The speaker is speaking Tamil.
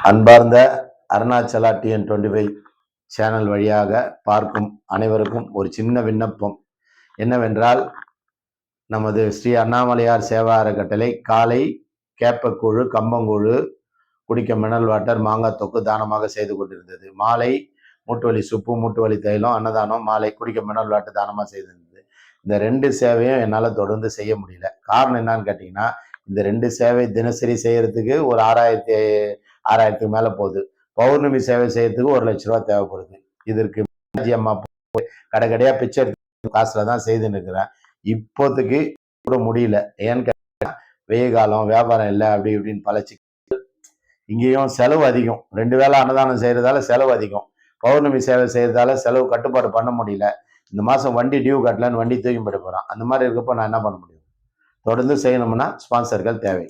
அன்பார்ந்த அருணாச்சலா TN25 சேனல் வழியாக பார்க்கும் அனைவருக்கும் ஒரு சின்ன விண்ணப்பம் என்னவென்றால், நமது ஸ்ரீ அண்ணாமலையார் சேவா அறக்கட்டளை காலை கேப்பக்கூழு, கம்பங்கூழு, குடிக்க மினரல் வாட்டர், மாங்காய் தொக்கு தானமாக செய்து கொண்டிருந்தது. மாலை மூட்டுவலி சுப்பு, மூட்டுவலி தைலம், அன்னதானம், மாலை குடிக்க மினரல் வாட்டர் தானமாக செய்திருந்தது. இந்த 2 சேவையும் என்னால் தொடர்ந்து செய்ய முடியல. காரணம் என்னன்னு கேட்டிங்கன்னா, இந்த 2 சேவை தினசரி செய்யறதுக்கு ஒரு 6,000க்கு மேலே போகுது. பௌர்ணமி சேவை செய்யறதுக்கு 1,00,000 ரூபா தேவைப்படுது. இதற்கு அம்மா கடைக்கடையா பிச்சை எடுத்து காசுல தான் செய்துன்னு இருக்கிறேன். இப்போதைக்கு கூட முடியல. ஏன்னு கேட்டா வெயில் காலம், வியாபாரம் இல்லை, அப்படி இப்படின்னு பல இங்கேயும் செலவு அதிகம். 2 வேளை அன்னதானம் செய்யறதால செலவு அதிகம். பௌர்ணமி சேவை செய்யறதால செலவு கட்டுப்பாடு பண்ண முடியல. இந்த மாசம் வண்டி டியூ கட்டலன்னு வண்டி தூக்கி போயிட போறான். அந்த மாதிரி இருக்கப்போ நான் என்ன பண்ண முடியும்? தொடர்ந்து செய்யணும்னா ஸ்பான்சர்கள் தேவை.